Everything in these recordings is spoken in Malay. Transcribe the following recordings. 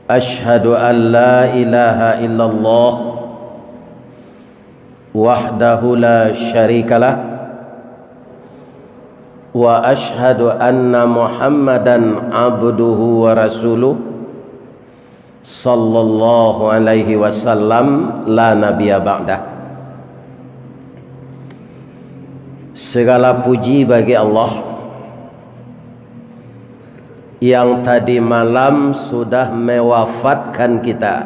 Ashhadu an la ilaha illallah wahdahu la syarikalah wa ashhadu anna Muhammadan abduhu wa rasuluh sallallahu alaihi wasallam la nabiyya ba'dah. Segala puji bagi Allah yang tadi malam sudah mewafatkan kita,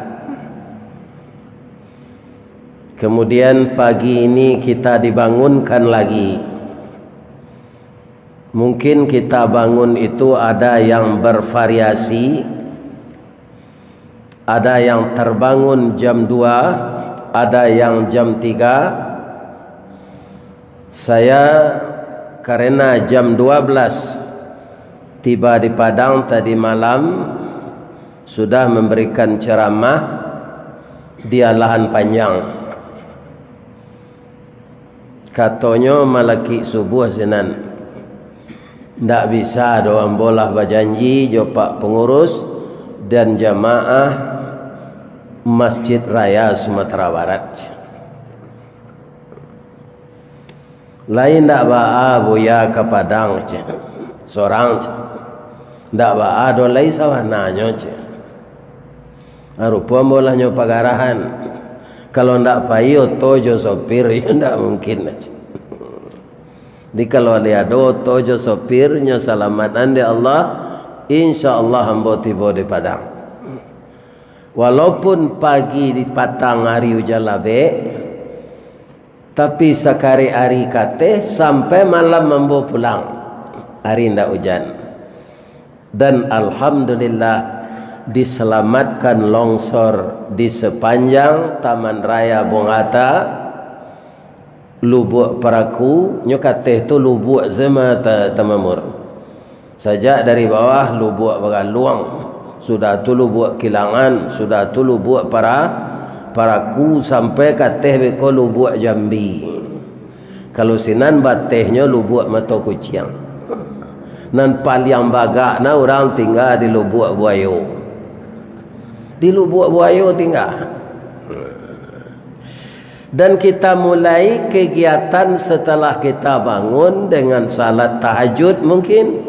kemudian pagi ini kita dibangunkan lagi. Mungkin kita bangun itu ada yang bervariasi, ada yang terbangun jam 2, ada yang jam 3. Saya karena jam 12 tiba di Padang tadi malam, sudah memberikan ceramah di lahan panjang. Katanya malaki subuh senan, ndak bisa doang bolah berjanji jopak pengurus dan jamaah Masjid Raya Sumatera Barat. Lain ndak ba'a buya ke Padang seorang ndak ba'a do lai sawananya rupa bolahnya pagarahan. Kalau ndak payo tojo sopir ya ndak mungkin. Di kalau liado tojo sopirnya salamatan di Allah, insyaallah hambo tiba di Padang. Walaupun pagi di patang hari hujan labe, tapi sekali hari kate sampai malam mambo pulang, hari ndak hujan. Dan alhamdulillah diselamatkan longsor di sepanjang Taman Raya Bongata, Lubuk Paraku, nyokateh tu lubuk zema tamamur. Sajak dari bawah lubuk Bagaluang, sudah tu lubuk Kilangan, sudah tu lubuk Paraku sampai kateh beko lubuk Jambi. Kalau sinan batehnya lubuk Mato Kuciang. Nan paliang bagak na orang tinggal di Lubuk Buayo. Di Lubuk Buayo tinggal. Dan kita mulai kegiatan setelah kita bangun dengan salat tahajud mungkin.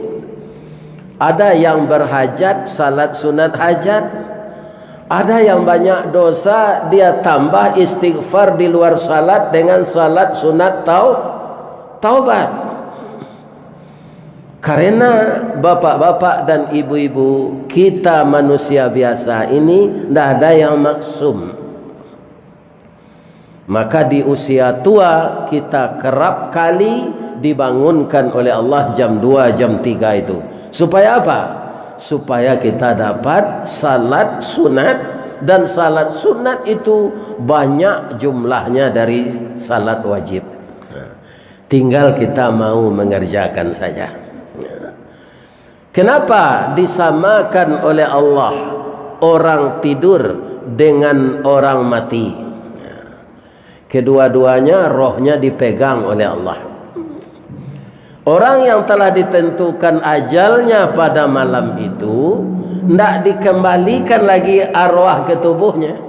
Ada yang berhajat salat sunat hajat. Ada yang banyak dosa dia tambah istighfar di luar salat dengan salat sunat taubat. Karena bapak-bapak dan ibu-ibu kita manusia biasa ini tidak ada yang maksum. Maka di usia tua kita kerap kali dibangunkan oleh Allah jam 2, jam 3 itu. Supaya apa? Supaya kita dapat salat sunat, dan salat sunat itu banyak jumlahnya dari salat wajib. Tinggal kita mau mengerjakan saja. Kenapa disamakan oleh Allah orang tidur dengan orang mati? Kedua-duanya rohnya dipegang oleh Allah. Orang yang telah ditentukan ajalnya pada malam itu tidak dikembalikan lagi arwah ke tubuhnya.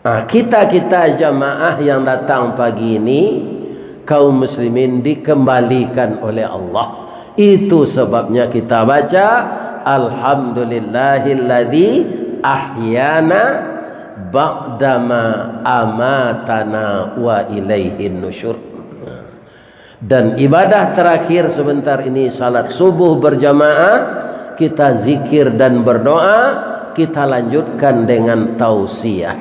Kita jamaah yang datang pagi ini, kaum muslimin dikembalikan oleh Allah. Itu sebabnya kita baca alhamdulillahilladzi ahyana ba'dama amatana wa ilaihin nusyur. Dan ibadah terakhir sebentar ini salat subuh berjamaah, kita zikir dan berdoa, kita lanjutkan dengan tausiah.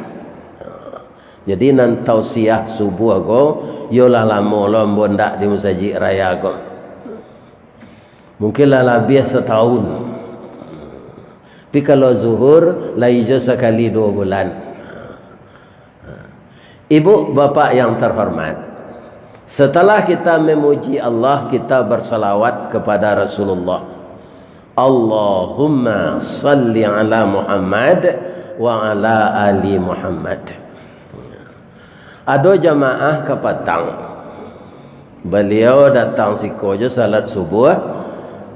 Jadi nan tausiah subuh go yola lamo lombo ndak di Masjid Raya go. Mungkinlah lebih setahun. Tapi kalau zuhur laijo sekali 2 bulan. Ibu bapak yang terhormat, setelah kita memuji Allah, kita bersalawat kepada Rasulullah. Allahumma salli ala Muhammad wa ala ali Muhammad. Ada jamaah ke Patang, beliau datang sikojo salat subuh,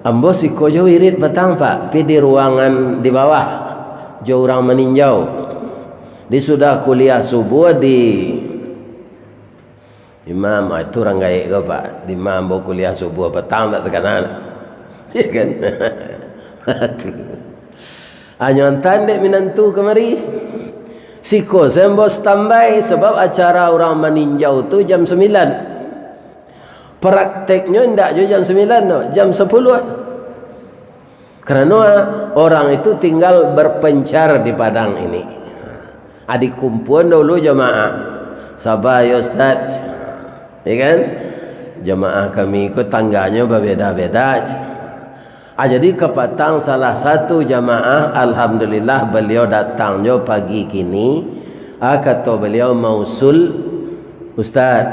Ambo siko jo wirid petang Pak, pi di ruangan di bawah jo orang meninjau. Di sudah kuliah subuh di imam itu orang gaik ke Pak. Di imam bo kuliah subuh petang tak tekanan. Ya kan? Anyontan dek minantu kemari. Siko sembo standby sebab acara orang meninjau tu jam 9. Prakteknya ndak jo jam 9 no, jam 10. Karena orang itu tinggal berpencar di padang ini. Adik kumpulan dulu jemaah. Sabar ya Ustaz. Ya kan? Jemaah kami ikut tangganya berbeda-beda. Jadi kepatang salah satu jamaah, alhamdulillah beliau datangnya pagi kini. Kata beliau mausul, Ustaz,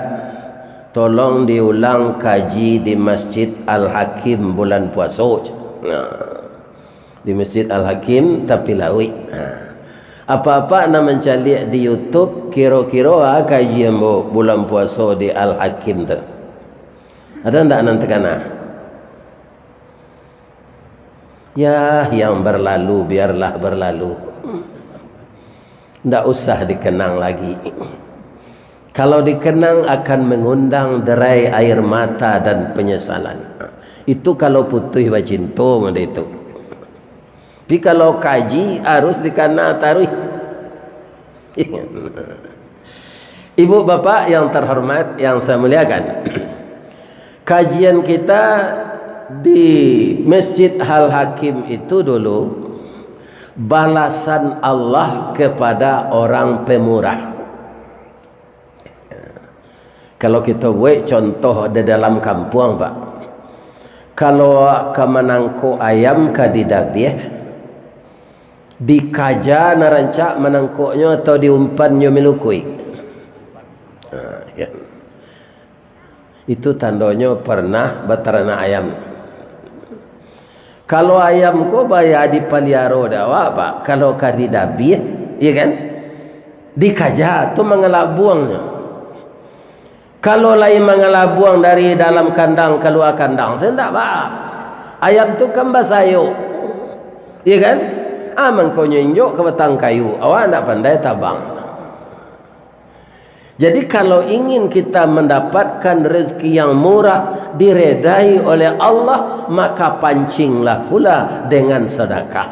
tolong diulang kaji di Masjid Al-Hakim bulan puasa. Di Masjid Al-Hakim tapi lawi. Apa-apa nak mencari di YouTube kira-kira kaji bulan puasa di Al-Hakim tu. Ada ndak nanti kana? Ya, yang berlalu biarlah berlalu. Tidak usah dikenang lagi. Kalau dikenang akan mengundang derai air mata dan penyesalan. Itu kalau putih wacinto macam itu. Tapi kalau kaji harus dikenang taruh. Ibu bapak yang terhormat, yang saya muliakan. Kajian kita di Masjid Al-Hakim itu dulu balasan Allah kepada orang pemurah. Kalau kita buat contoh di dalam kampung Pak, kalau ke menangko ayam ke di dabiah, dikaja narancak menangkoknya atau diumpannya milukui. Ya. Itu tandanya pernah beternak ayam. Kalau ayam ko bayar di paliaro dawa Pak, kalau kadi dabi, ya kan? Dikaja tu mengelak buangnya. Kalau lain mengelak buang dari dalam kandang keluar kandang, saya tak Pak. Ayam tu kan basayo. Ya kan? Mengko nyinjuk ke batang kayu, awak nak pandai tabang. Jadi kalau ingin kita mendapatkan rezeki yang murah diredai oleh Allah, maka pancinglah pula dengan sedekah.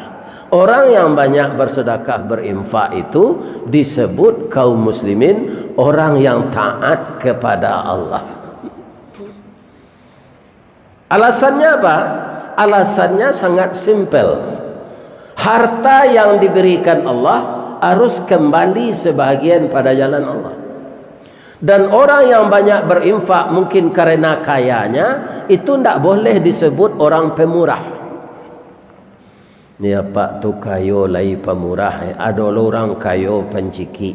Orang yang banyak bersedekah berinfak itu disebut kaum muslimin orang yang taat kepada Allah. Alasannya apa? Alasannya sangat simpel. Harta yang diberikan Allah harus kembali sebahagian pada jalan Allah. Dan orang yang banyak berinfak mungkin karena kayanya, itu tidak boleh disebut orang pemurah. Ya Pak tu kayo lai pemurah, ada orang kayo penciki.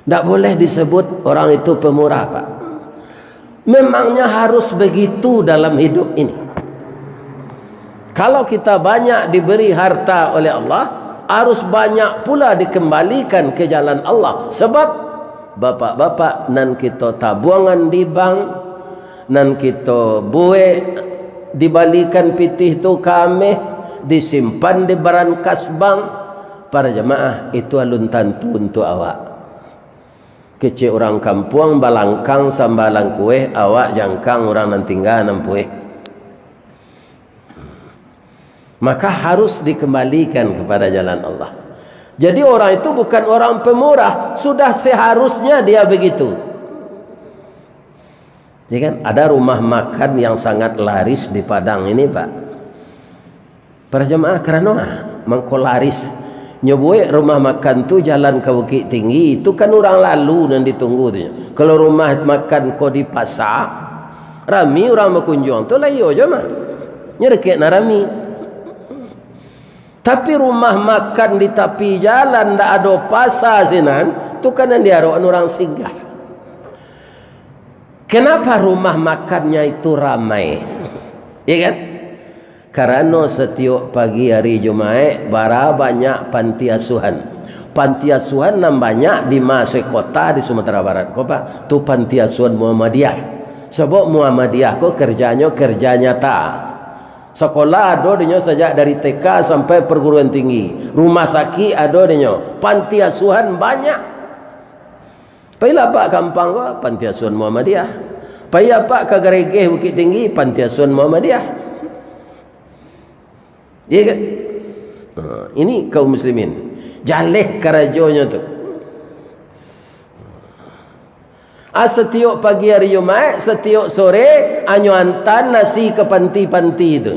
Tidak boleh disebut orang itu pemurah Pak. Memangnya harus begitu dalam hidup ini. Kalau kita banyak diberi harta oleh Allah, harus banyak pula dikembalikan ke jalan Allah. Sebab bapak-bapak nan kita tabuangan di bank, nan kita buat dibalikan pitih tu kami, disimpan di barankas bank. Para jemaah, itu alun tantu untuk awak. Kecil orang kampung balangkang sambalang kue, awak jangkang orang nan tinggal nampuih. Maka harus dikembalikan kepada jalan Allah. Jadi orang itu bukan orang pemurah, sudah seharusnya dia begitu. Ya kan? Ada rumah makan yang sangat laris di Padang ini Pak. Para jemaah kerana mengkolaris nyebuai rumah makan tu jalan ke Bukit Tinggi, itu kan orang lalu dan ditunggu tu. Kalau rumah makan kau di pasar, rami orang berkunjung tu layo je mah. Nyerkek na rami. Tapi rumah makan di tepi jalan tak ada pasar sinan, tu kan yang diarok orang singgah. Kenapa rumah makannya itu ramai? Ya kan? Karena setiap pagi hari Jumaat bara banyak panti asuhan. Panti asuhan nam banyak di masa kota di Sumatera Barat. Kau Pak, tu panti asuhan Muhammadiyah. Sebab Muhammadiyah ko kerja nyata. Sekolah ada dinyo sejak dari TK sampai perguruan tinggi. Rumah sakit ada dinyo. Panti asuhan banyak. Pailah pak kampang gua panti asuhan Muhammadiyah. Pailah pak ke Geregeh Bukit Tinggi panti asuhan Muhammadiyah. Iya kan? Ini kaum muslimin. Jaleh karajonya tu. Setiap pagi hari Jumat, setiap sore anyo hantar nasi ke panti-panti itu.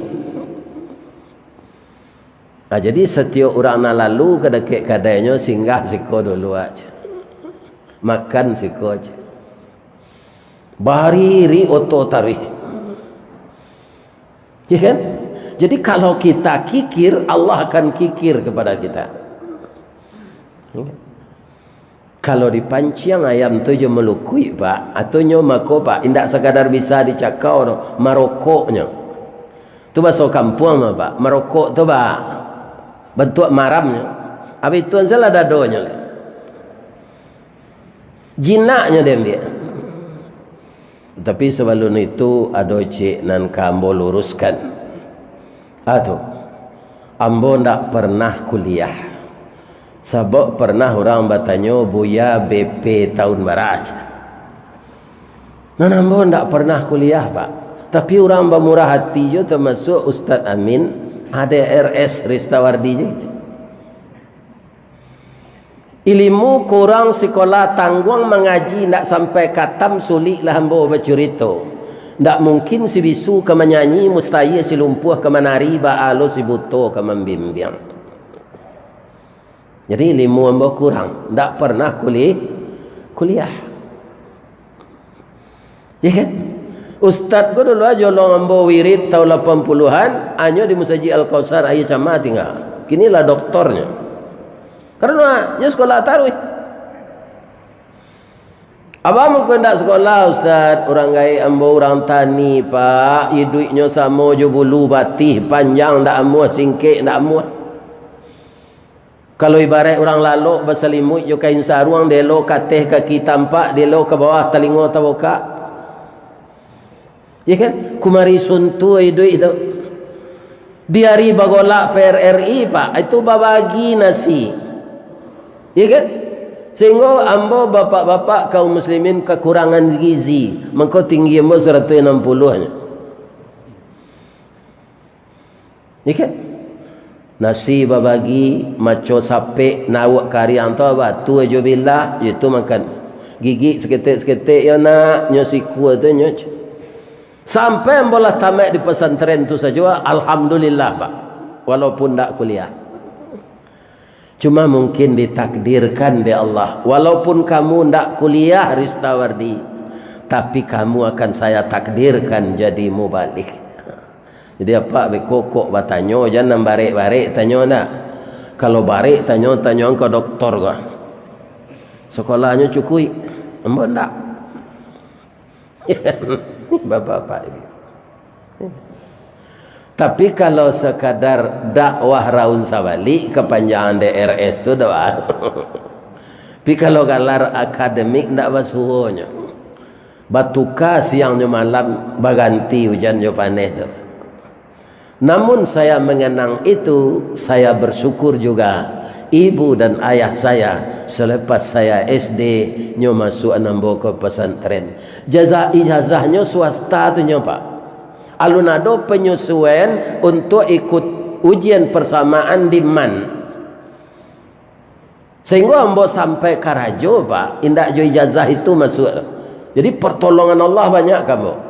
Jadi setiap orang nak lalu ke dekat kadainya singgah siko dulu aja. Makan siko aja. Bahari oto tarikh. Ya kan? Jadi kalau kita kikir, Allah akan kikir kepada kita. Kalau dipancing ayam tu je melukui pak, atau nyo mako pak, indak sekadar bisa dicakau no, marokoknya. Tu bahasa kampung mah pak, marokok tu pak, bentuk maramnya. Habis tu salah dadonya le. Jinaknya dia ambil. Tapi sebelum itu ada cik nan kambo luruskan. Atuh, ambo ndak pernah kuliah. Sebab pernah orang bertanya Buya BP tahun barat. Nambo ndak pernah kuliah pak. Tapi orang bermurah hati je termasuk Ustaz Amin ada RS Ristawardi je. Ilmu kurang sekolah tanggung mengaji ndak sampai katam sulit lah ambo bercerita. Ndak mungkin si bisu ke menyanyi mustahil si lumpuh ke menari baalo si buto ke membimbing. Jadi ilmu hamba kurang, tak pernah kuliah. Ya kan? Ustaz ko dulu aja long hamba wirid tahun 80-an, hanya di Masjid Al-Kausar ayah cama tinggal. Kinilah doktornya. Karena dia sekolah taruh. Abang mungkin tak sekolah Ustaz, orang gaya hamba orang tani pak, hidupnya sama je bulu batih panjang tak amuah singkik tak amuah. Kalau ibarat orang lalu berselimut je kain sarung, delo kateh kaki tampak, delo ke bawah telinga taboka. Ya kan? Kumari suntu duit itu. Di hari bagolak PRRI pak, itu babagi nasi. Ya kan? Sehingga ambo bapak-bapak kaum muslimin kekurangan gizi. Mengko tinggi ambo 160 nya. Ya kan? Nasi babagi maco sape nawak kariang tu apa tu aja billah itu makan gigi seketik-seketik ya nak nyo siku tu nyo sampai bola tamat di pesantren tu saja alhamdulillah pak walaupun tak kuliah cuma mungkin ditakdirkan di Allah walaupun kamu tak kuliah Ristawardi tapi kamu akan saya takdirkan jadi mubalik. Jadi apa bekokok bertanya jangan barek-barek tanya nak. Kalau barek tanya ke doktor ke. Sekolahnya cukui. Ambo ndak. Bapak-bapak ini. Tapi kalau sekadar dakwah raun sabalik kepanjangan DRS tu doa. Tapi kalau galar akademik ndak basuhnya. Batuka siangnya malam baganti hujannya panen tu. Namun saya mengenang itu, saya bersyukur juga ibu dan ayah saya selepas saya SD nyo masuk nambo ke pesantren. Ijazahnya swasta tu nyo pak. Alunado penyesuaian untuk ikut ujian persamaan di MAN. Sehingga ambo sampai Karajo pak, indak jo ijazah itu masuk. Jadi pertolongan Allah banyak kamu.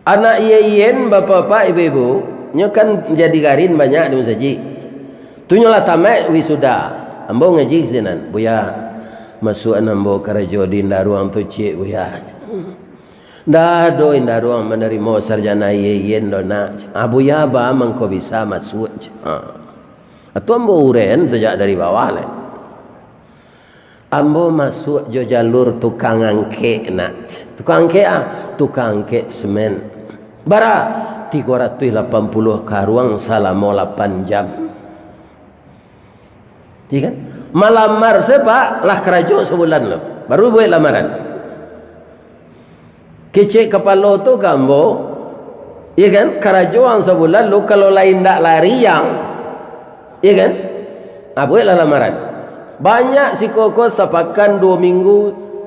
Anak ien bapak-bapak ibu-ibu nyo kan jadi garin banyak di masjid. Tu nyolah tamat wisuda. Ambo ngaji sinan. Buya masuk ambo Karajo di ndaruang tu cik buya. Ndak do ndaruang menerima sarjana ien do nak. Buya ba mangko bisa masuk. Atu ambo uren sejak dari bawah le. Ambo masuk jo jalur tukang angke nak. Tukang angke tukang angke semen. Bara 380 karuang selama 8 jam. Iya kan? Malamar siapa? Lah kerajo sebulan lo. Baru buat lamaran. Kecek kepala tu gambo Iya kan? Karajoang sebulan lu kalau lain tak lari yang, iya kan? Bolehlah lamaran. Banyak si koko sepakan 2 minggu,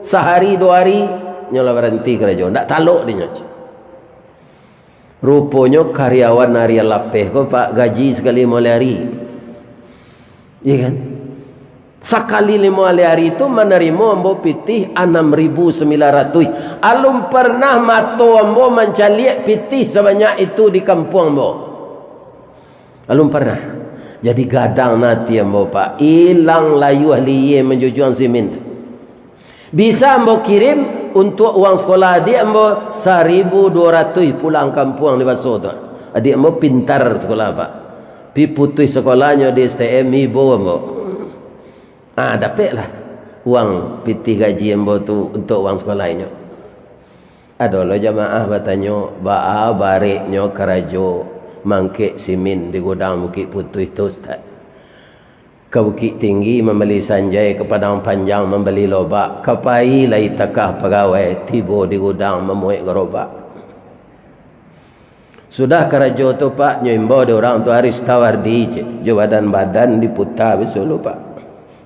sehari 2 hari nyola berhenti karajoang. Tak taluk dia nyoc. Rupanya karyawan harian lapeh kok pak gaji sekali mulai hari. Iya kan? Sekali 5 hari itu menerima ambo pitih 6.900. Alum pernah mato ambo mencaliak pitih sebanyak itu di kampung ambo. Alum pernah. Jadi gadang nanti ambo pak. Hilang layu ahliye menjujuan simin. Bisa ambo kirim untuk uang sekolah adik ambo 1.200 pulang kampung di Baso tu. Adik ambo pintar sekolah pak. Pi putih sekolahnya di STM ibu ambo. Dapatlah uang pitih gaji ambo tu untuk uang sekolahnya. Adalah jamaah bertanya, ba'a bariknya karajo mangkik simin di gudang Bukit Putih itu ustaz. Ke Bukit Tinggi membeli sanjai, ke Padang Panjang membeli lobak, ke Pai lai takah pegawai tiba di gudang memuik gerobak. Sudah karajo tu pak nyimbo di orang tu Haris Tawardi je badan diputar besok pak.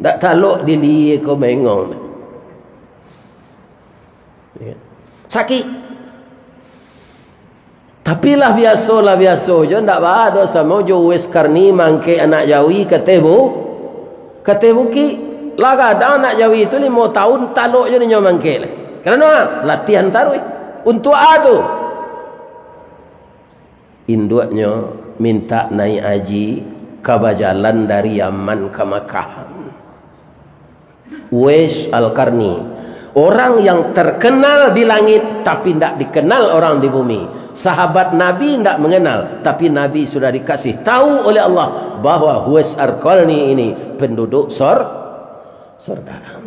Tak taluk dili kau mengong. Sakit. Tapi lah biasa je ndak ada sama jo wes karni mangke anak jawi katebu ki lah kadang anak jawi itu 5 tahun taluk je nyo mangke lah. Kerana latihan tarui untuk adu. Induknya minta naik haji kabajalan dari Yaman ke Makkah. Uwais Al-Qarni, orang yang terkenal di langit tapi tidak dikenal orang di bumi. Sahabat Nabi tidak mengenal, tapi Nabi sudah dikasih tahu oleh Allah bahwa Uwais Al-Qarni ini penduduk surga.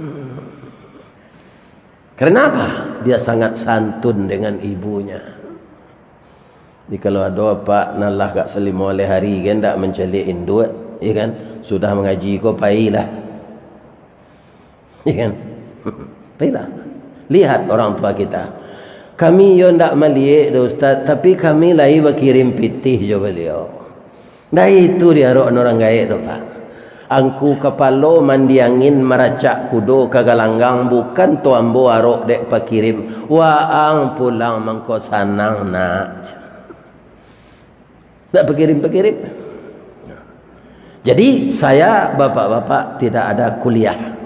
Kenapa? Dia sangat santun dengan ibunya. Jadi kalau ada pak nalah kat selima oleh hari kan tak mencalik induk, ya kan? Sudah mengaji kau pailah. Ya kan? Baiklah. Lihat orang tua kita. Kami yo ndak melihat dah ustaz, tapi kami lai berkirim pitih jo beliau. Dah itu dia orang gaib tu pak. Angku kepala mandi angin meracak kudo kagalanggang bukan tu ambo arok dek pakirim. Waang pulang mangko sanang nak. Tak pakirim. Jadi saya bapak-bapak tidak ada kuliah.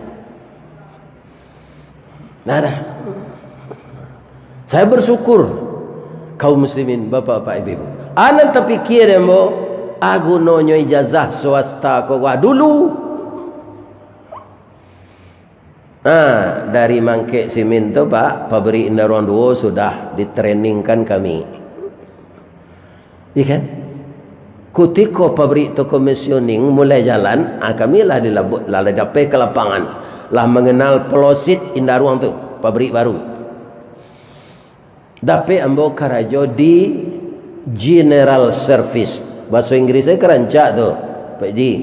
Tidak ada. Saya bersyukur kaum muslimin bapak-bapak ibu. Anak terfikir mo aku nonyo ijazah swasta ko dulu. Dari mangke simin tu pak pabrik Indaruan 2 sudah ditrainingkan kami. Ikan ketika pabrik tu commissioning mulai jalan, kami lah dapat ke lapangan. Lah mengenal Pelosit Indaruang tu, pabrik baru. Dapat ambo karajo di General Service. Bahasa Inggrisnya kerancak tu, Pak Ji.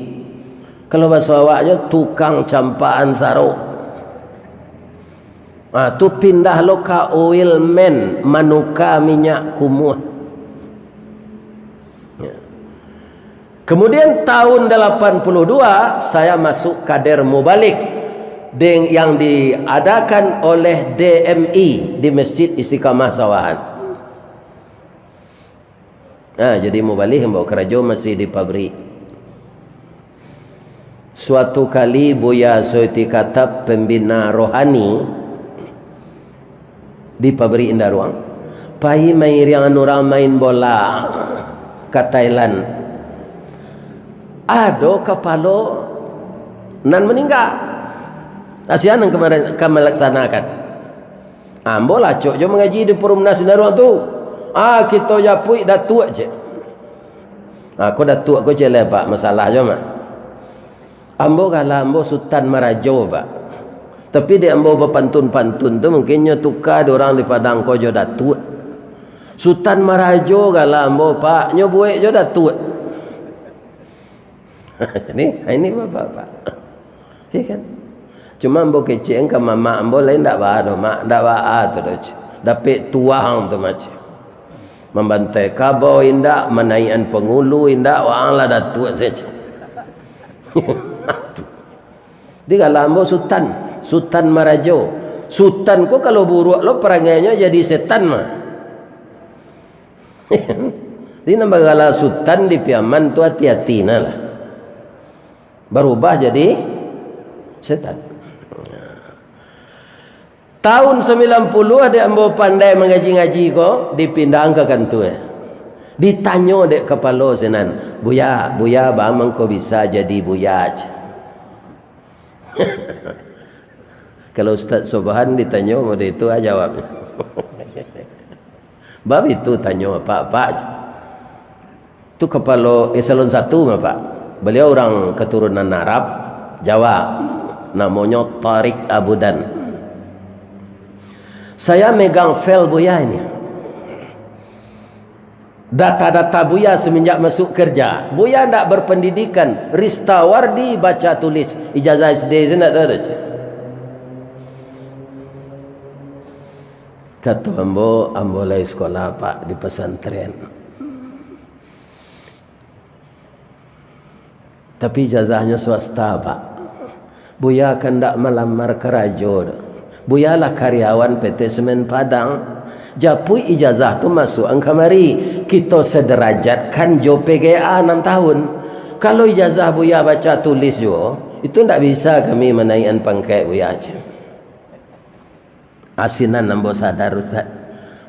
Kalau bahasa awaknya tukang campaan saruk. Tu pindah lo ka oil man, manuka minyak kumuh. Kemudian tahun 82 saya masuk kader mubalik yang diadakan oleh DMI di Masjid Istiqamah Sawahan. Jadi mubalik yang bawa kerajo masih di pabrik. Suatu kali Buya Soiti Katab pembina rohani di pabrik Indaruang, pai main yang orang main bola ke Thailand. Ada kepala nan meninggal. Asian yang kemarin kami laksanakan. Ambo lacok je mengaji di Perumnas Indaruang tu. Kita japui datuk je. Aku datuk aku je pak masalah je mak. Ambo kala ambo Sultan Marajo pak. Tapi dia ambo berpantun-pantun tu mungkinnya tukar di orang di Padang ko je datuk. Sultan Marajo kala ambo pak nyobuek je datuk. Ini bapak-bapak. Ya kan? Cuma ambo kecil ke mama ambo lain tak ada mak, tak ada tu dah. Dapat tuang tu macam. Membantai kabau indak, menaikkan pengulu indak, wa'ala datuk saja. Di kalambo Sultan Marajo. Sultan ko kalau buruk lo perangainya jadi setan mah. Di nambagala Sultan di Piaman tu hati-hati lah. Berubah jadi setan. Tahun 90 ada ambo pandai mengaji-ngaji ko dipindah ke kantor. Ditanyo dek kepala senan, buya bang mengko bisa jadi buya aja. Kalau Ustaz Subhan ditanyo mau itu aja jawab. Bab itu tanyo apa aja. Tu kepala eselon 1 mah Pak. Beliau orang keturunan Arab, Jawa. Namanya Tariq Abudan. Saya megang file buya ini. Data-data buya semenjak masuk kerja. Buya tidak berpendidikan. Ristawardi baca tulis. Ijazah SD tidak ada. Kata ambo lagi sekolah Pak di pesantren. Tapi ijazahnya swasta Pak. Buya kan tak melamar kerajo. Buya lah karyawan PT Semen Padang. Japui ijazah tu masuk ang kamari. Kita sederajat kan jo PGA 6 tahun. Kalau ijazah buya baca tulis jo, itu tak bisa kami menaikkan pangkat buya aja. Asinan nambo sadar Ustaz.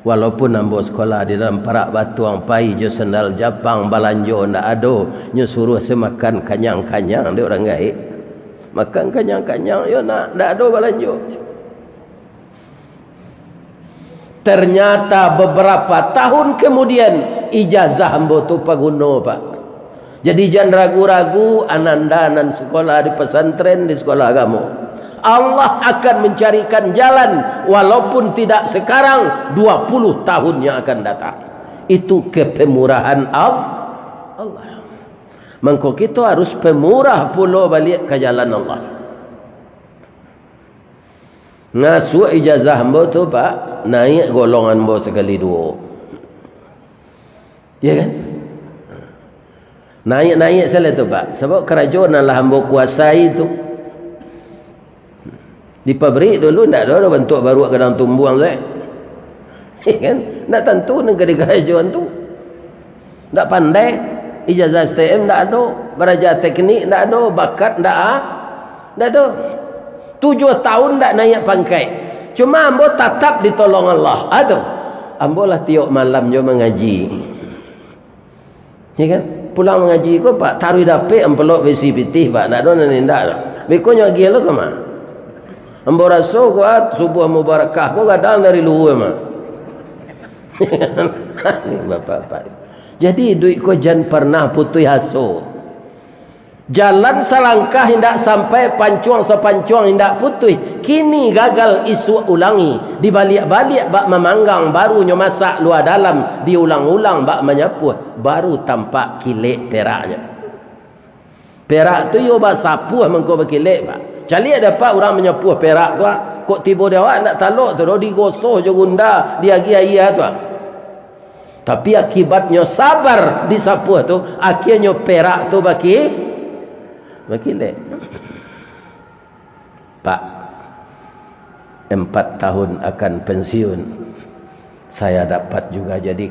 Walaupun nambo sekolah di dalam Perak Batuang Pai jo sendal Japang balanjo ndak ado, nyo suruh semakan kanyang-kanyang dia orang gaib. Makan kanyang-kanyang yo nak ndak ado balanjo. Ternyata beberapa tahun kemudian ijazah ambo tu paguno Pak. Jadi jangan ragu-ragu anandanan sekolah di pesantren, di sekolah agama. Allah akan mencarikan jalan walaupun tidak sekarang, 20 tahun yang akan datang. Itu kepemurahan Allah. Maka kita harus pemurah pula balik ke jalan Allah. Ngasuh ijazah ambo tu Pak, naik golongan ambo sekali 2. Ya kan? Naik salah tu Pak. Sebab kerajaan lah ambo kuasai tu. Di pabrik dulu tak ada bentuk baru kadang tumbuang saya. Ya kan? Tak tentu negara kerajaan tu. Tak pandai. Ijazah STM tak ada. Belajar teknik tak ada. Bakat tak ada. 7 tahun tak naik pangkat. Cuma ambo tetap ditolong Allah. Aduh. Ambo lah tiap malam jo mengaji. Ya kan? Pulang mengaji ko Pak, taruh dapet empelok besi putih Pak. Tak ada nindak dah. Bekonya lagi lo ke mah? Ambo rasa ko subuh mubarakah ko kadang dari luar mah. Ni bapak-bapak. Jadi duit ko jangan pernah putus asa. Jalan selangkah hendak sampai pancuang sepancuang hendak putih. Kini gagal isu ulangi. Dibalik-balik bak memanggang barunya masak luar dalam. Diulang-ulang bak menyapuh. Baru tampak kilik peraknya. Perak tu yo bak sapuh mengko berkilik Pak. Cali dapat orang menyapuh perak tu. Kok tiba dia awak nak taluk tu. Digosoh je gunda. Diagi-agi tu. Tapi akibatnya sabar disapuh tu. Akhirnya perak tu baki lek. Pak, 4 tahun akan pensiun. Saya dapat juga jadi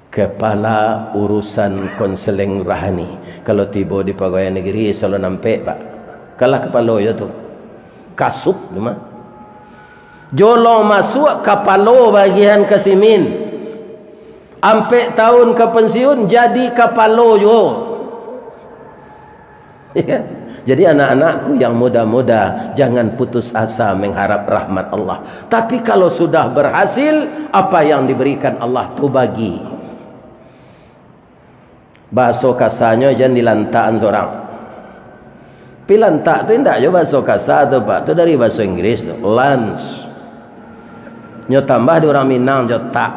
kepala urusan konseling rohani. Kalau tiba di pegawai negeri selalu nampak Pak. Kalah kepala ya tu. Kasup cuma. Jolong masuk kepala bagian kesimin. Ampe tahun ke pensiun jadi kepala jo. Ya. Jadi anak-anakku yang muda-muda, jangan putus asa mengharap rahmat Allah. Tapi kalau sudah berhasil, apa yang diberikan Allah tu bagi. Bahasa kasarnya jangan dilantaan seorang. Pilantak tu tidak je bahasa kasar tu Pak. Tu dari bahasa Inggris tu. Lunch. Nyo tambah di orang Minang je tak.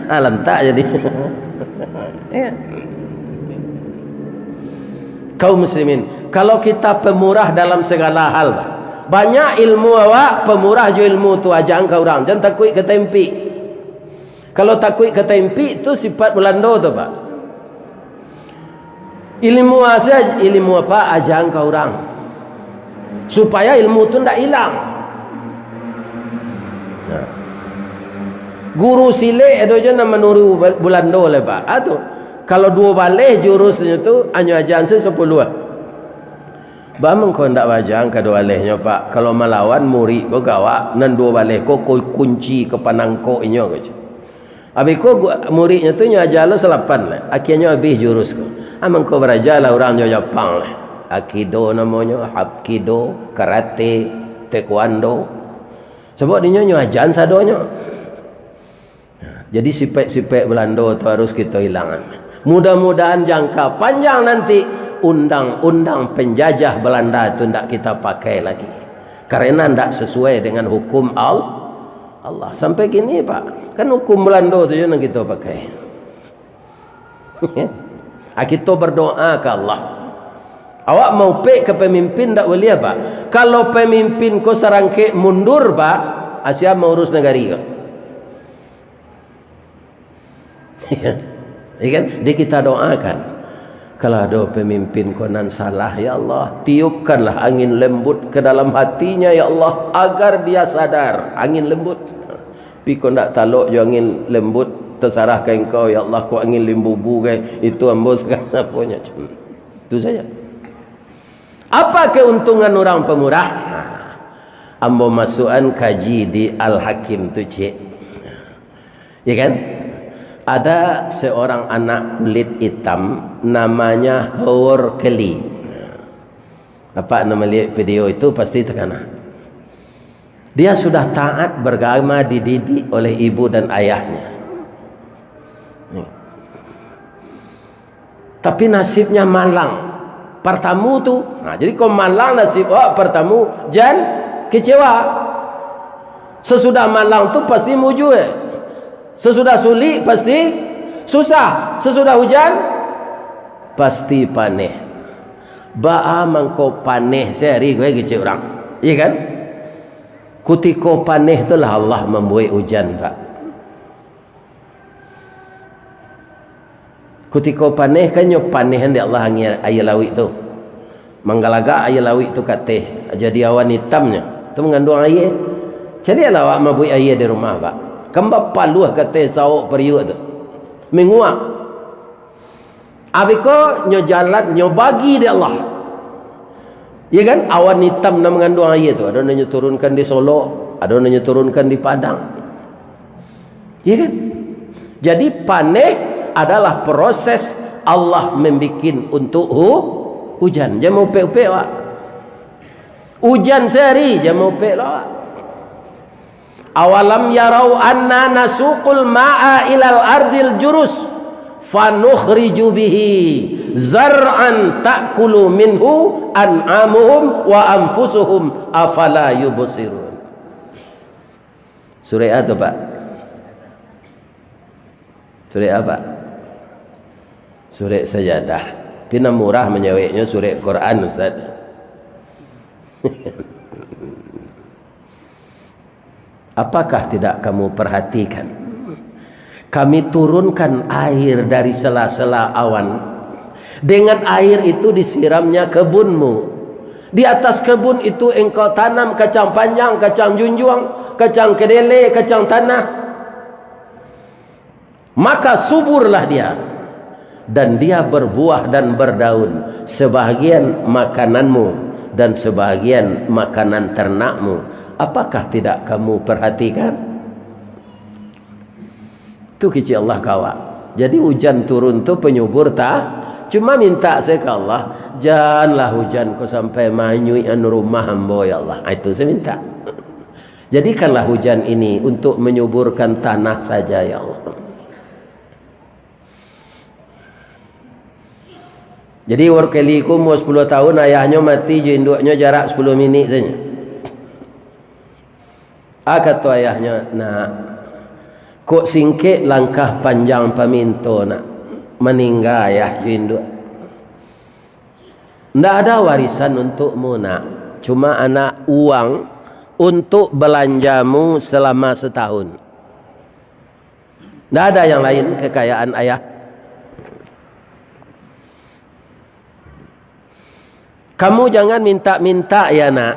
Lantak jadi. Ya. Kaum muslimin, kalau kita pemurah dalam segala hal, banyak ilmu awak pemurah jo ilmu tu ajang ke orang. Jangan takut ke tempi. Kalau takut ke tempi tu sifat Belanda tu Pak. Ilmu asal ilmu apa ajang ke orang. Supaya ilmu tu ndak hilang. Nah. Guru silek ada je nama nuru Belanda le Pak. Atu kalau dua balik jurusnya tu hanya ajan se 10 ah. Bamang kau ndak wajang kedua balihnya Pak. Kalau melawan murid kau gawak nan dua balik kau kunci ke panangko inyo kau. Habis kau muridnya tu nyo ajar lo 8 lah. Akhirnya habis jurus kau. Amang kau berajar lah orang nyo Jepang lah. Aikido namanya, Hapkido, karate, taekwondo. Sebab dia nyo ajan sadonya. Jadi sifat-sifat Belanda tu harus kita hilangkan. Mudah-mudahan jangka panjang nanti undang-undang penjajah Belanda itu tidak kita pakai lagi. Karena tidak sesuai dengan hukum Allah. Sampai gini Pak. Kan hukum Belanda itu yang kita pakai. Kita berdoa ke Allah. Awak mau pek ke pemimpin tak boleh Pak. Kalau pemimpin kau serangkik mundur Pak, Asia mau urus negari kau. Ya kan? Jadi kita doakan kalau ada pemimpin konan salah ya Allah, tiupkanlah angin lembut ke dalam hatinya ya Allah agar dia sadar. Angin lembut. Tapi kau nak taluk je angin lembut terserah ke engkau ya Allah, kau angin limbubu ke itu ambo sekarang apanya. Itu saja. Apa keuntungan orang pemurah? Ambo masukan kaji di Al-Hakim tu cik. Ya kan? Ada seorang anak kulit hitam namanya Howard Kelly. Apa nama lihat video itu pasti terkena. Dia sudah taat beragama dididik oleh ibu dan ayahnya. Tapi nasibnya malang. Pertamu tu. Nah, jadi kau malang nasib pertamu jangan kecewa. Sesudah malang tu pasti mujur. Sesudah sulit pasti susah. Sesudah hujan pasti paneh. Ba'a mangko paneh sehari gue gece orang. Iya kan? Kutiko paneh itulah Allah membuat hujan Pak. Kutiko paneh kan nyo panehan di Allah ayat lawik tu. Manggalaga ayat lawik tu kateh. Jadi awan hitamnya. Tu mengandung air. Jadi lah awak membuat air di rumah Pak. Kembap paluh kata sawak periuk tu menguap. Abiko nyo jalan nyo bagi dia Allah. Ya kan? Awan hitam nak mengandung air tu. Ada nyo turunkan di Solo, ada nyo turunkan di Padang. Ya kan? Jadi paneh adalah proses Allah membikin untuk hujan. Jangan mau pek-pek Pak. Hujan sehari jangan mau pek lah Pak. Awalam yarau anna nasuqul ma'a ilal ardil jurus fanukhriju bihi zar'an ta'kulu minhu an'amuhum wa anfusuhum afala yubsirun. Surah apa Pak? Surah apa? Surah Sajadah. Pina murah menyaweknya surah Quran Ustaz. Apakah tidak kamu perhatikan? Kami turunkan air dari sela-sela awan. Dengan air itu disiramnya kebunmu. Di atas kebun itu engkau tanam kacang panjang, kacang junjung, kacang kedelai, kacang tanah. Maka suburlah dia. Dan dia berbuah dan berdaun. Sebahagian makananmu dan sebahagian makanan ternakmu. Apakah tidak kamu perhatikan? Itu kecil Allah kawak. Jadi hujan turun tu penyubur tak. Cuma minta saya ke Allah, janganlah hujan kau sampai manyui anu rumah hamba ya Allah. Itu saya minta. Jadikanlah hujan ini untuk menyuburkan tanah saja ya Allah. Jadi warkeliku umur 10 tahun ayahnya mati, induknya jarak 10 minit saja. Kata ayahnya, nak kok singkit langkah panjang paminto nak meninggal ayah induk. Tidak ada warisan untukmu nak. Cuma anak uang untuk belanjamu selama setahun. Tidak ada yang lain kekayaan ayah. Kamu jangan minta-minta ya nak.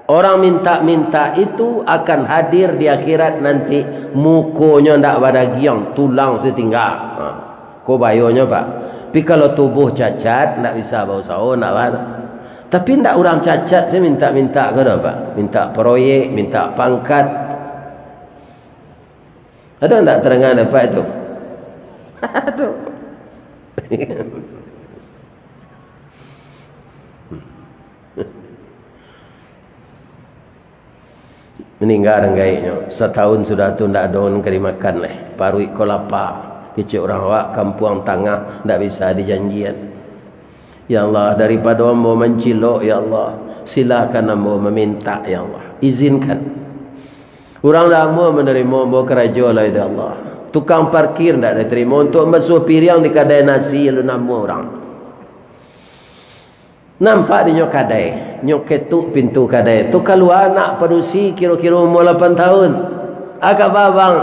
Orang minta-minta itu akan hadir di akhirat nanti. Mukonya tidak pada giang, tulang setinggal. Kau bayonya pak. Tapi kalau tubuh cacat, tidak bisa bau sawo, tidak ada. Tapi tidak orang cacat, saya minta-minta ke apa? Minta proyek, minta pangkat. Ada tak terangan apa itu? Aduh. Meninggal renggaiknya. Setahun sudah tu ndak ada orang kari makan leh. Parui ko lapar. Kecik orang awak kampung tengah ndak bisa dijanjian. Ya Allah, daripada ambo mencilok ya Allah, silakan ambo meminta ya Allah. Izinkan. Orang lama menerima ambo keraja lah ya Allah. Tukang parkir ndak diterima untuk basuh piring di kedai nasi lu nama orang. Nampak di nyok kadai, nyok ketuk pintu kadai. Tu kalau anak perusi kira-kira umur 8 tahun. Agak babang.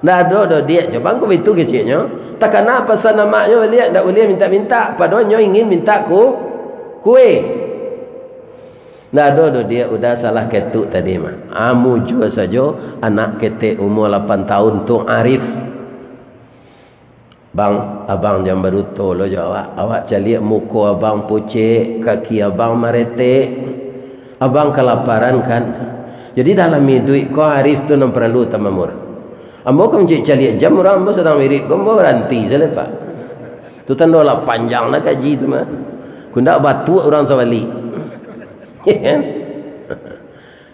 Nah ada dia coba aku itu kecilnya. Tak kenapa pesan namaknya lihat ndak boleh minta-minta. Padahal nyo ingin minta kue. Nah ada dia udah salah ketuk tadi mah. Amu juga saja anak ketek umur 8 tahun tu Arif. Bang, abang jangan berutuh lo jawab. Awak cari muka abang pucik, kaki abang meretek. Abang kelaparan kan. Jadi dalam hidup kau Arif tu non perlu tamamur. Ambo kau cari jam orang ambo sedang mirit, kau ambo berhenti saja pak. Tu tanda lah panjang nak kaji tu mah. Kunda batu orang sawali.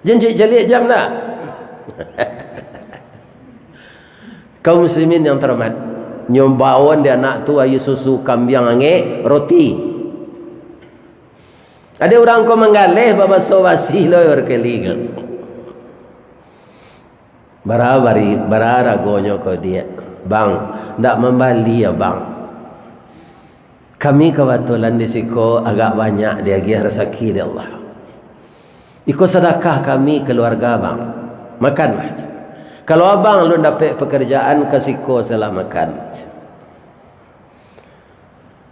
Jangan cari jam nak. Kaum muslimin yang terhormat, nyombawan dia anak tu ayu susu kambing ange roti. Ada orang ko menggaleh baba sowasi lo berkeliga. Barara gonyo ko dia. Bang, ndak membali ya bang. Kami kebetulan di siko agak banyak dia gih rezeki dari Allah. Iko sedekah kami keluarga bang. Makan aja. Kalau abang lu dapat pekerjaan ke siko salah makan.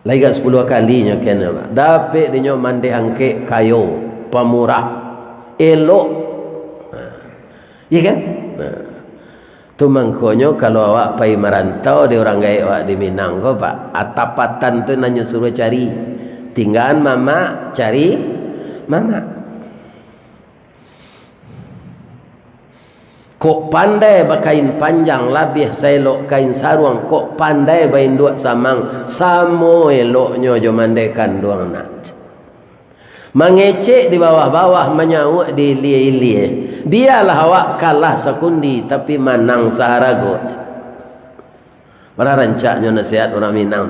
Lagi 10 kalinya kena dapat dinyo mandi angke kayu pemurah elok. Iya kan? Tu mangkonyo kalau awak pai merantau di orang gaya awak di Minang ko pak. Atapatan tu nanyo suruh cari. Tinggal mama cari mama. Kok pandai bakain panjang labih selok kain sarung. Kok pandai bain dua samang samo eloknya jo mandekan doang nak. Mengecek di bawah-bawah, menyawuk di ilie-ilie. Biarlah awak kalah sekundi tapi menang seharagot. Para rancaknya nasihat orang Minang.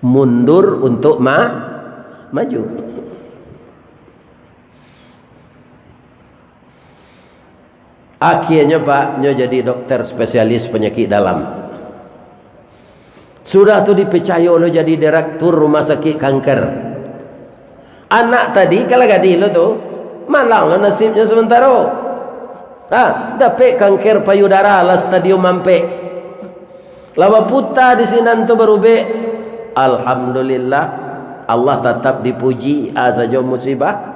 Mundur untuk maju. Akhirnya pak, nyo jadi dokter spesialis penyakit dalam. Sudah tu dipercaya lo jadi direktur rumah sakit kanker. Anak tadi kalau gadi lo tu malang lo nasibnya sementara. Dapat kanker payudara lah stadium mampe. Lawa puta di sini tu berubah. Alhamdulillah Allah tetap dipuji saja musibah.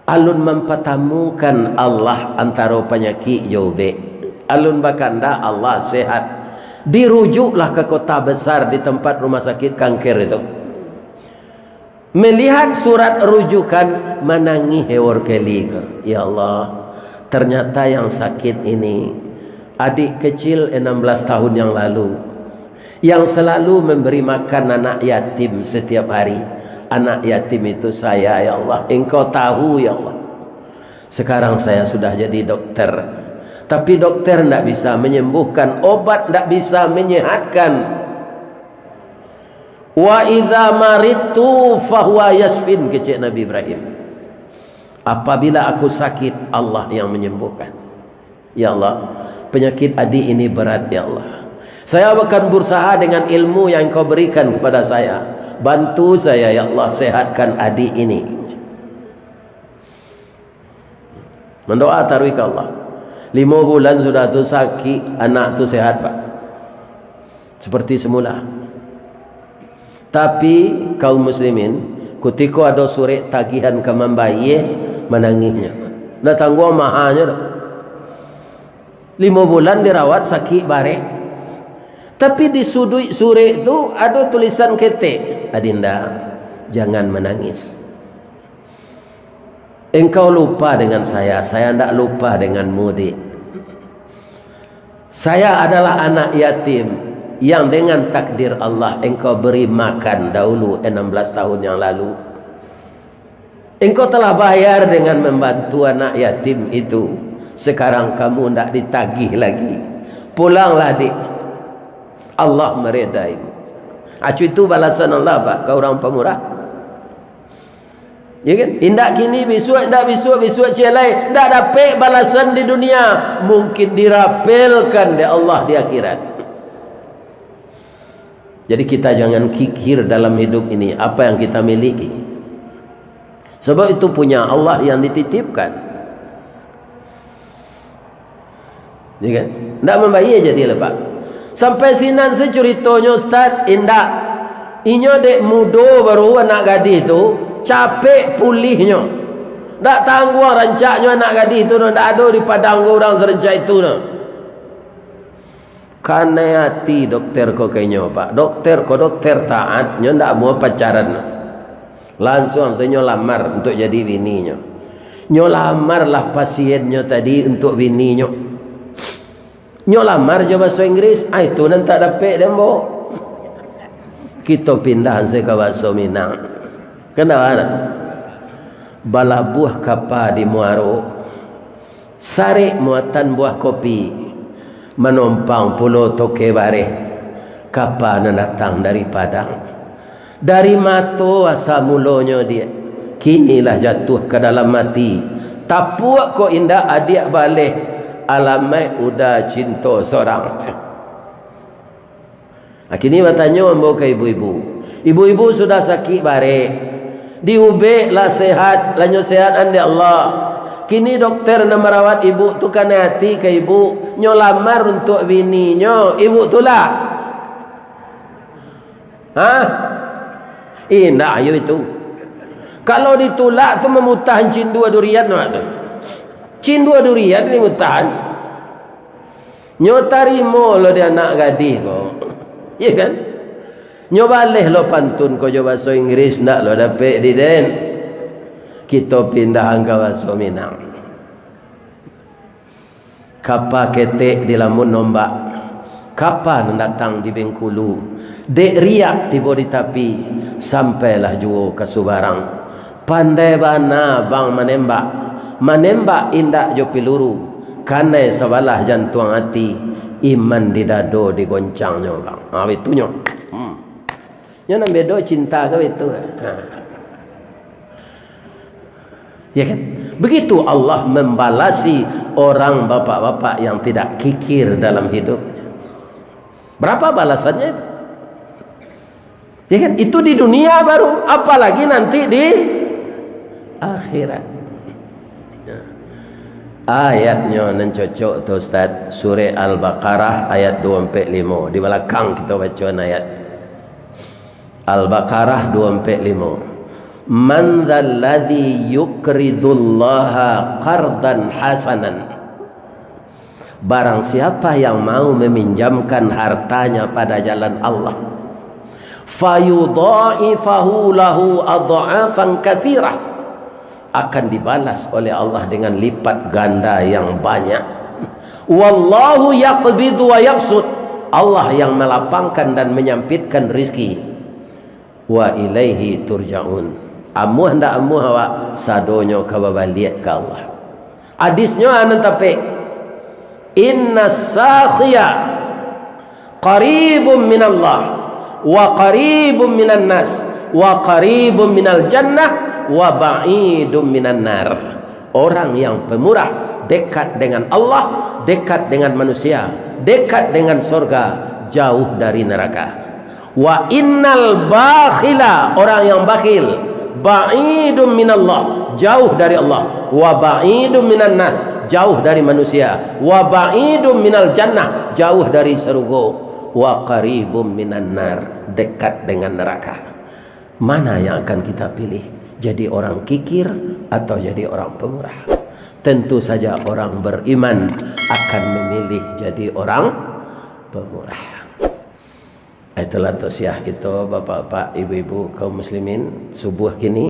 Alun mempertemukan Allah antara penyakit jobe. Alun bakanda Allah sehat. Dirujuklah ke kota besar di tempat rumah sakit kanker itu. Melihat surat rujukan menangi hewar keli. Ya Allah, ternyata yang sakit ini adik kecil 16 tahun yang lalu yang selalu memberi makan anak yatim setiap hari. Anak yatim itu saya ya Allah. Engkau tahu ya Allah. Sekarang saya sudah jadi dokter. Tapi dokter tidak bisa menyembuhkan. Obat tidak bisa menyehatkan. Wa idza maridtu fahuwa yasfin, kecik Nabi Ibrahim. Apabila aku sakit, Allah yang menyembuhkan. Ya Allah, penyakit adik ini berat ya Allah. Saya akan berusaha dengan ilmu yang Engkau berikan kepada saya. Bantu saya ya Allah, sehatkan adik ini. Mendoa taruh ke Allah. 5 bulan sudah tu sakit, anak tu sehat Pak, seperti semula. Tapi kaum muslimin ketika ada surat tagihan ke membayar, menangisnya. Dah tangguh mahanya dah. 5 bulan dirawat sakit barek. Tapi di sudut surat tu ada tulisan ketik, Adinda, jangan menangis. Engkau lupa dengan saya tidak lupa denganmu, Dik. Saya adalah anak yatim yang dengan takdir Allah engkau beri makan dahulu 16 tahun yang lalu. Engkau telah bayar dengan membantu anak yatim itu. Sekarang kamu tidak ditagih lagi. Pulanglah, Dik. Allah meredaimu. Acu itu balasan Allah Pak, ke orang pemurah. Ya kan? Indak kini besok, indak besok celai, indak dapat balasan di dunia, mungkin dirapelkan di Allah di akhirat. Jadi kita jangan kikir dalam hidup ini apa yang kita miliki. Sebab itu punya Allah yang dititipkan. Ya kan? Indak membayar jadi lepak. Sampai sinan securitanya Ustaz, indak. Inyo dek mudo baru anak gadis tu capek pulihnya. Tak tangguh rancaknya anak gadis tu, tak ada di padang orang serencak itu. Karena hati dokter kau kayaknya Pak. Dokter taat, nyo tak mau pacaran. Langsung saya lamar untuk jadi bininya. Nyo lamarlah pasiennya tadi untuk bininya. Nyo lamar je bahasa Inggris, itu nanti tak dapat dembo. Kita pindah ke bahasa Minang. Kenapa? Bala buah kapa di Muaro, sare muatan buah kopi, menumpang pulau Toke Bare. Kapa datang dari Padang, dari Mato asal mulanya dia. Kinilah jatuh ke dalam mati. Tapuak kok indah adik balik. Alamai udah cinta seorang. Kini bertanya ambo ke ibu-ibu. Ibu-ibu sudah sakit barek. Diubek lah sehat, lanyo sehat andi Allah. Kini dokter nak merawat ibu tu kan hati ke ibu. Nyo lamar untuk bininya. Ibu tu lah. Indah ayo itu. Kalau ditolak tu memutahan cindua durian tu. Cindua durian ni mutahan. Nyo tarimo lo dia anak gadis kau. Ya kan? Nyo baleh lo pantun kau jawab bahasa Inggris nak lo dapat di den. Kita pindah ke bahasa Minang. Kapa ketek di lamun nombak. Kapan datang di Bengkulu. Dek riak tiba di tapi sampailah juo ke Subarang. Pandai bana bang menembak indak jo piluru. Karena sebalah jantung hati, iman di dado digoncangnya bang. Itunya. Nya nak bedo cinta ke itu. Ya kan? Begitu Allah membalasi orang bapak-bapak yang tidak kikir dalam hidup. Berapa balasannya itu? Ya kan? Itu di dunia baru, apalagi nanti di akhirat. Ayatnya nan cocok tu Ustaz, surah Al-Baqarah ayat 245. Di belakang kita baca ayat Al-Baqarah 245. Man dzalladzi yuqridullaha qardan hasanan. Barang siapa yang mau meminjamkan hartanya pada jalan Allah, fayudha'ifahu lahu adha'afan katsirah, akan dibalas oleh Allah dengan lipat ganda yang banyak. Wallahu yaqbidu wa yabsut. Allah yang melapangkan dan menyampitkan rizki. Wa ilaihi turja'un. Amuh ndak amuh awak sadonyo kababaliat ke Allah. Hadisnya anan tapi inna sakhiya qaribun minallah wa qaribun minan nas wa qaribun minal jannah wa ba'idum minan nar. Orang yang pemurah dekat dengan Allah, dekat dengan manusia, dekat dengan surga, jauh dari neraka. Wa innal bakhila, orang yang bakhil, ba'idum minallah, jauh dari Allah. Wa ba'idum minan nas, jauh dari manusia. Wa ba'idum minal jannah, jauh dari surga. Wa qaribum minan nar, dekat dengan neraka. Mana yang akan kita pilih? Jadi orang kikir atau jadi orang pemurah? Tentu saja orang beriman akan memilih jadi orang pemurah. Itulah tausiah kita bapak-bapak, ibu-ibu kaum muslimin subuh kini.